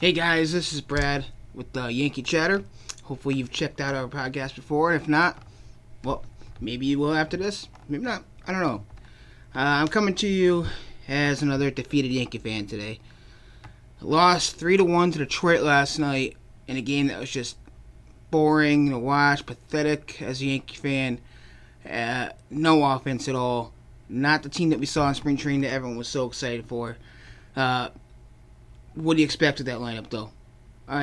Hey guys, this is Brad with the Yankee Chatter. Hopefully you've checked out our podcast before, and if not, well, maybe you will after this. Maybe not. I don't know. I'm coming to you as another defeated Yankee fan today. Lost 3-1 to Detroit last night in a game that was just boring to watch, pathetic as a Yankee fan. No offense at all. Not the team that we saw in spring training that everyone was so excited for. What do you expect with that lineup, though?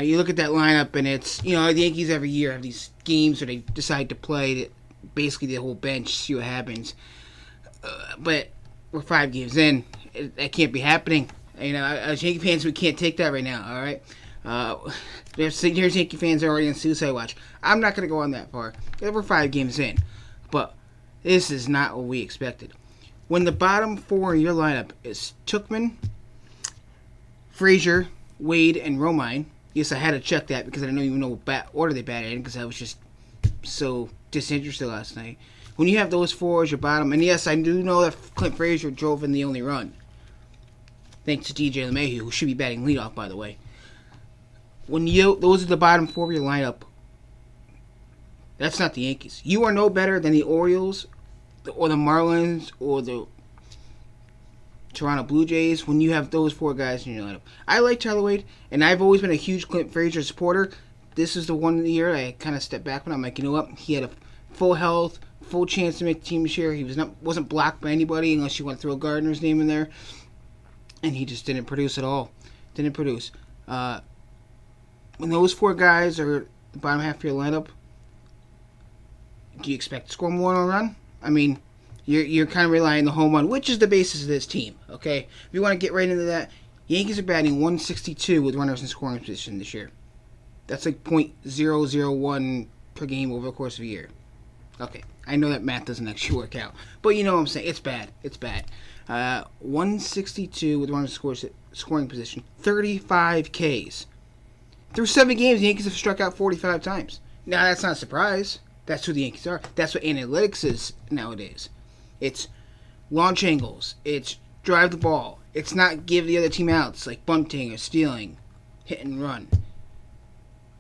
You look at that lineup, and it's, the Yankees every year have these games where they decide to play basically the whole bench, see what happens. But we're 5 games in. That can't be happening. As Yankee fans, we can't take that right now, all right? There's Yankee fans already on suicide watch. I'm not going to go on that far. We're 5 games in. But this is not what we expected. When the bottom 4 in your lineup is Tillman, Frazier, Wade, and Romine. Yes, I had to check that because I didn't even know what order they batted in because I was just so disinterested last night. When you have those 4 as your bottom, and yes, I do know that Clint Frazier drove in the only run. Thanks to DJ LeMahieu, who should be batting leadoff, by the way. When those are the bottom 4 of your lineup, that's not the Yankees. You are no better than the Orioles or the Marlins or the Toronto Blue Jays when you have those 4 guys in your lineup. I like Tyler Wade, and I've always been a huge Clint Frazier supporter. This is the one year I kind of stepped back when I'm like, you know what? He had a full health, full chance to make the team this year. He wasn't blocked by anybody unless you want to throw Gardner's name in there, and he just didn't produce at all. Didn't produce. When those 4 guys are the bottom half of your lineup, do you expect to score more on a run? I mean, You're kind of relying on the home run, which is the basis of this team, okay? If you want to get right into that, Yankees are batting 162 with runners in scoring position this year. That's like .001 per game over the course of a year. Okay, I know that math doesn't actually work out, but you know what I'm saying. It's bad. It's bad. 162 with runners in scoring position, 35 Ks. Through 7 games, the Yankees have struck out 45 times. Now, that's not a surprise. That's who the Yankees are. That's what analytics is nowadays. It's launch angles. It's drive the ball. It's not give the other team outs like bunting or stealing, hit and run.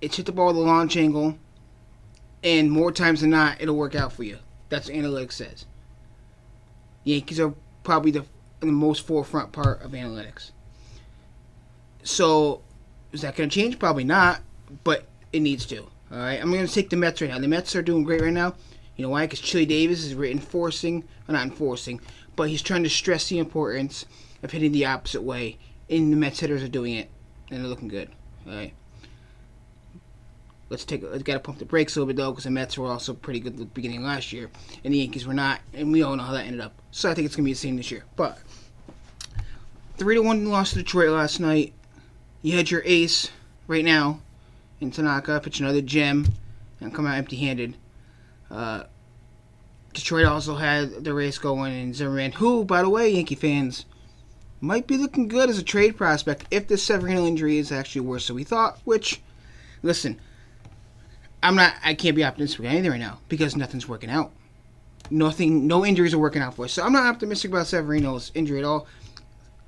It's hit the ball with a launch angle, and more times than not, it'll work out for you. That's what analytics says. The Yankees are probably the most forefront part of analytics. So, is that going to change? Probably not, but it needs to. All right, I'm going to take the Mets right now. The Mets are doing great right now. You know why? Because Chili Davis is not enforcing, but he's trying to stress the importance of hitting the opposite way. And the Mets hitters are doing it, and they're looking good. All right. Let's got to pump the brakes a little bit, though, because the Mets were also pretty good at the beginning of last year, and the Yankees were not, and we all know how that ended up. So I think it's going to be the same this year. But 3-1 loss to Detroit last night. You had your ace right now in Tanaka, pitch another gem, and come out empty-handed. Detroit also had the race going in Zimmerman, who, by the way, Yankee fans, might be looking good as a trade prospect if the Severino injury is actually worse than we thought, which, listen, I can't be optimistic about anything right now because nothing's working out. No injuries are working out for us. So I'm not optimistic about Severino's injury at all.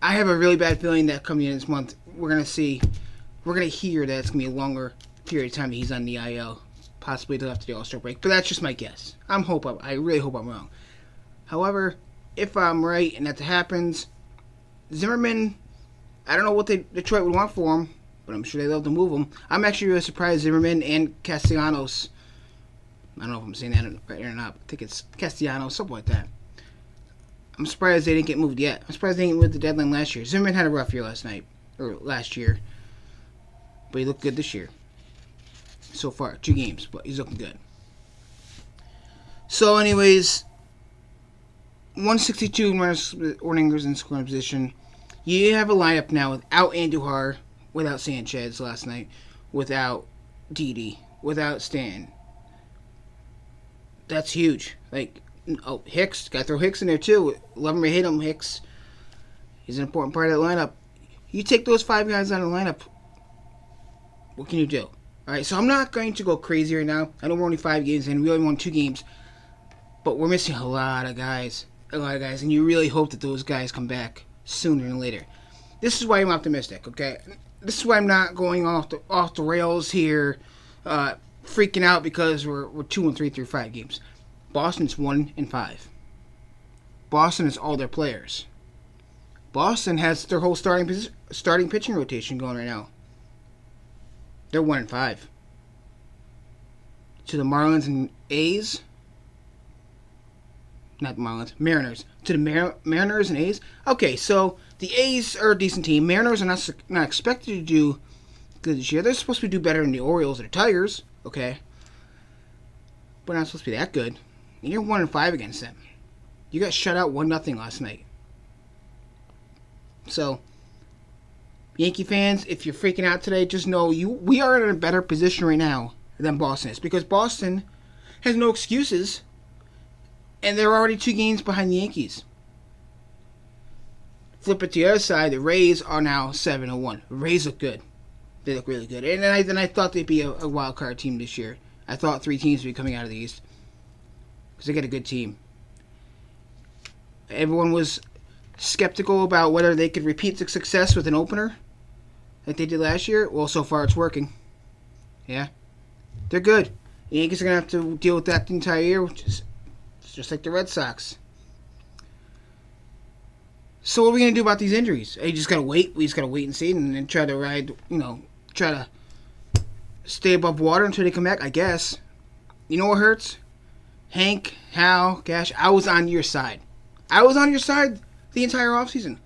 I have a really bad feeling that coming in this month, we're going to hear that it's going to be a longer period of time that he's on the IL, possibly until after the All-Star break. But that's just my guess. I really hope I'm wrong. However, if I'm right and that happens, Zimmerman, I don't know what Detroit would want for him, but I'm sure they'd love to move him. I'm actually really surprised Zimmerman and Castellanos, I don't know if I'm saying that right or not, I think it's Castellanos, something like that. I'm surprised they didn't get moved yet. I'm surprised they didn't move the deadline last year. Zimmerman had a rough year last year. But he looked good this year. So far, 2 games, but he's looking good. So, anyways, 162 runners in scoring position. You have a lineup now without Andujar, without Sanchez last night, without Didi, without Stan. That's huge. Hicks, gotta throw Hicks in there too. Love him or hate him, Hicks. He's an important part of that lineup. You take those 5 guys out of the lineup, what can you do? Alright, so I'm not going to go crazy right now. I know we're only 5 games in. We only won 2 games. But we're missing a lot of guys. And you really hope that those guys come back sooner than later. this is why I'm optimistic. Okay, this is why I'm not going off the rails here, freaking out because we're 2-3 through 5 games. Boston's 1-5. Boston has all their players. Boston has their whole starting pitching rotation going right now. They're 1-5. To the Marlins and A's. Not the Marlins, Mariners. To the Mariners and A's. Okay, so the A's are a decent team. Mariners are not expected to do good this year. They're supposed to do better than the Orioles or the Tigers. Okay, but not supposed to be that good. And you're 1-5 against them. You got shut out 1-0 last night. So, Yankee fans, if you're freaking out today, just know we are in a better position right now than Boston is, because Boston has no excuses, and they're already 2 games behind the Yankees. Flip it to the other side, the Rays are now 7-1. The Rays look good. They look really good. And then I thought they'd be a wild card team this year. I thought 3 teams would be coming out of the East, because they got a good team. Everyone was skeptical about whether they could repeat the success with an opener like they did last year. Well, so far it's working. Yeah. They're good. The Yankees are going to have to deal with that the entire year, which is just like the Red Sox. So what are we going to do about these injuries? You just got to wait. We just got to wait and see and then try to try to stay above water until they come back, I guess. You know what hurts? Hank, Hal, Gash, I was on your side. I was on your side the entire offseason.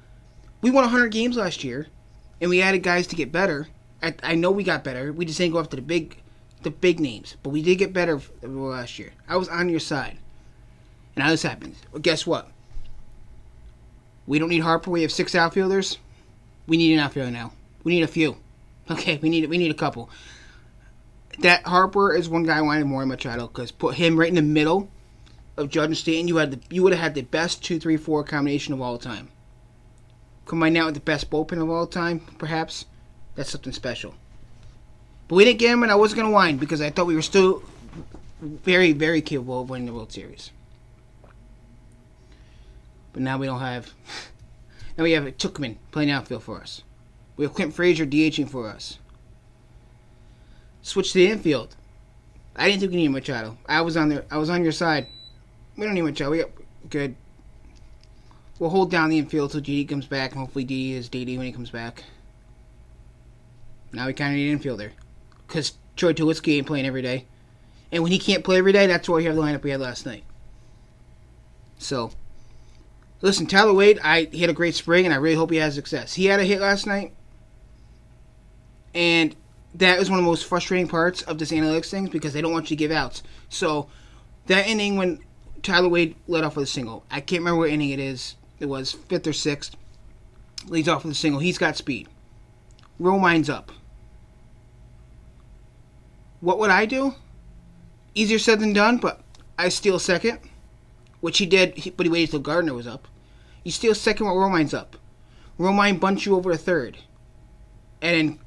We won 100 games last year, and we added guys to get better. I know we got better. We just didn't go after the big names, but we did get better last year. I was on your side. And now this happens. Well, guess what? We don't need Harper. We have 6 outfielders. We need an outfielder now. We need a few. Okay, we need a couple. That Harper is one guy I wanted more in Machado, because put him right in the middle of Judge and Stanton, you would have had the best 2-3-4 combination of all time. Combine that with the best bullpen of all time, perhaps. That's something special. But we didn't get him, and I wasn't going to whine, because I thought we were still very, very capable of winning the World Series. But now we don't have... Now we have Tuchman playing outfield for us. We have Clint Frazier DHing for us. Switch to the infield. I didn't think we needed Machado. I was on your side. We don't need Machado. We got good. We'll hold down the infield till Didi comes back, and hopefully Didi is Didi when he comes back. Now we kind of need an infielder, because Troy Tulowitzki ain't playing every day. And when he can't play every day, that's why we have the lineup we had last night. So, listen, Tyler Wade, he had a great spring, and I really hope he has success. He had a hit last night, and that is one of the most frustrating parts of this analytics thing, because they don't want you to give outs. So, that inning when Tyler Wade led off with a single, I can't remember what inning it is. It was 5th or 6th. Leads off with a single. He's got speed. Romine's up. What would I do? Easier said than done, but I steal second, which he did, but he waited till Gardner was up. You steal second while Romine's up. Romine bunts you over to third. And then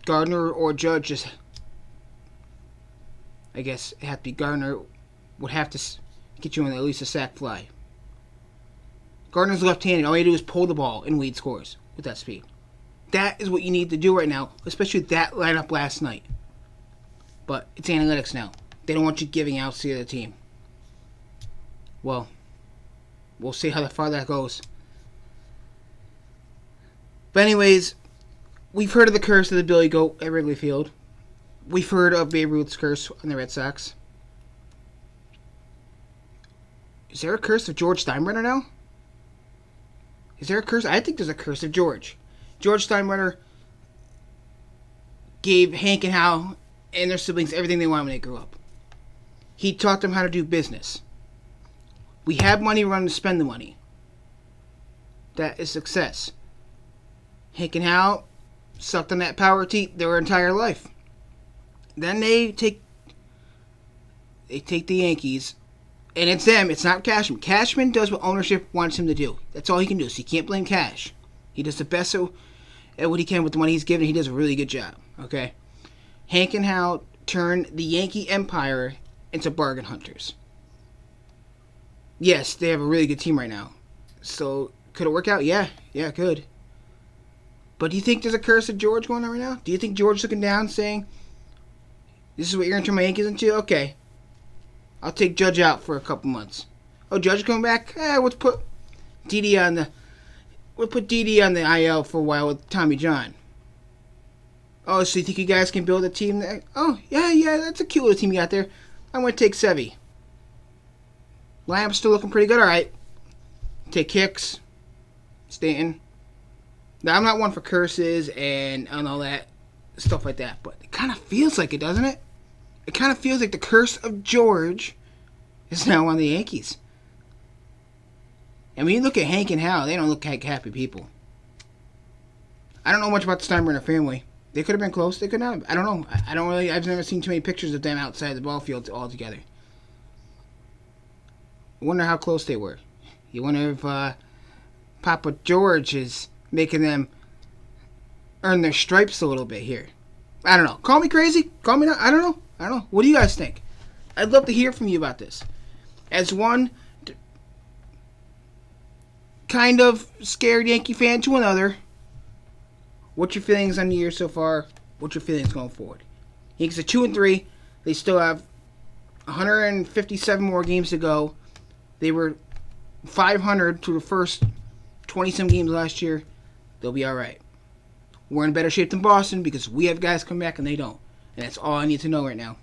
Gardner or Judge just, I guess it had to be Gardner, would have to get you on at least a sac fly. Gardner's left-handed. All you do is pull the ball, and Wade scores with that speed. That is what you need to do right now, especially that lineup last night. But it's analytics now. They don't want you giving out to the other team. Well, we'll see how far that goes. But anyways, we've heard of the curse of the Billy Goat at Wrigley Field. We've heard of Babe Ruth's curse on the Red Sox. Is there a curse of George Steinbrenner now? Is there a curse? I think there's a curse of George. George Steinbrenner gave Hank and Hal and their siblings everything they wanted when they grew up. He taught them how to do business. We have money, we're going to spend the money. That is success. Hank and Hal sucked on that power teat their entire life. Then they take the Yankees, and it's them, it's not Cashman. Cashman does what ownership wants him to do. That's all he can do, so you can't blame Cash. He does the best at what he can with the money he's given. He does a really good job, okay? Hank and Hal turn the Yankee empire into bargain hunters. Yes, they have a really good team right now. So, could it work out? Yeah, it could. But do you think there's a curse of George going on right now? Do you think George's looking down saying, this is what you're going to turn my Yankees into? Okay. I'll take Judge out for a couple months. Oh, Judge coming back? Let's put Didi on the IL for a while with Tommy John. Oh, so you think you guys can build a team there? Oh, yeah, that's a cute little team you got there. I'm going to take Sevy. Lamb's still looking pretty good. All right. Take Hicks. Stanton. Now, I'm not one for curses and all that stuff like that, but it kind of feels like it, doesn't it? It kind of feels like the curse of George is now on the Yankees. And when you look at Hank and Hal, they don't look like happy people. I don't know much about the Steinbrenner family. They could have been close. They could not have. I don't know. I've never seen too many pictures of them outside the ball field all together. I wonder how close they were. You wonder if Papa George is making them earn their stripes a little bit here. I don't know. Call me crazy. Call me not. I don't know. What do you guys think? I'd love to hear from you about this. As one kind of scared Yankee fan to another, what's your feelings on the year so far? What's your feelings going forward? Yankees are 2-3. They still have 157 more games to go. They were 500 to the first 20-some games last year. They'll be all right. We're in better shape than Boston because we have guys come back and they don't. And that's all I need to know right now.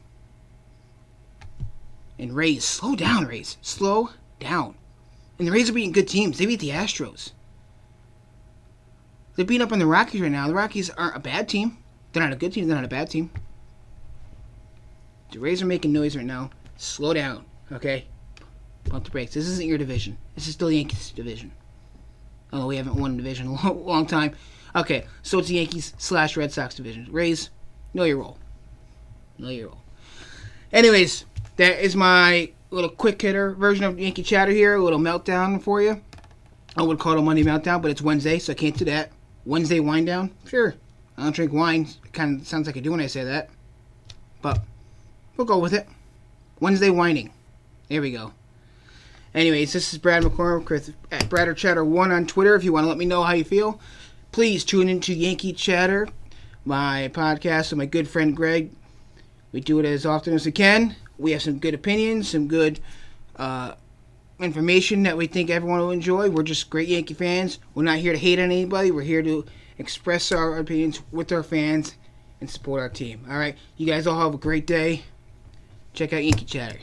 And Rays, slow down, Rays. Slow down. And the Rays are beating good teams. They beat the Astros. They're beating up on the Rockies right now. The Rockies aren't a bad team. They're not a good team. They're not a bad team. The Rays are making noise right now. Slow down, okay? Pump the brakes. This isn't your division. This is still the Yankees division. Oh, we haven't won a division in a long time. Okay, so it's the Yankees/Red Sox division. Rays, know your role. Know your role. Anyways, that is my little quick hitter version of Yankee Chatter here. A little meltdown for you. I would call it a Monday meltdown, but it's Wednesday, so I can't do that. Wednesday wind down? Sure. I don't drink wine. It kind of sounds like I do when I say that. But we'll go with it. Wednesday whining. There we go. Anyways, this is Brad McCormick at BradderChatter1 on Twitter. If you want to let me know how you feel, please tune into Yankee Chatter, my podcast with my good friend Greg. We do it as often as we can. We have some good opinions, some good information that we think everyone will enjoy. We're just great Yankee fans. We're not here to hate on anybody. We're here to express our opinions with our fans and support our team. All right? You guys all have a great day. Check out Yankee Chatter.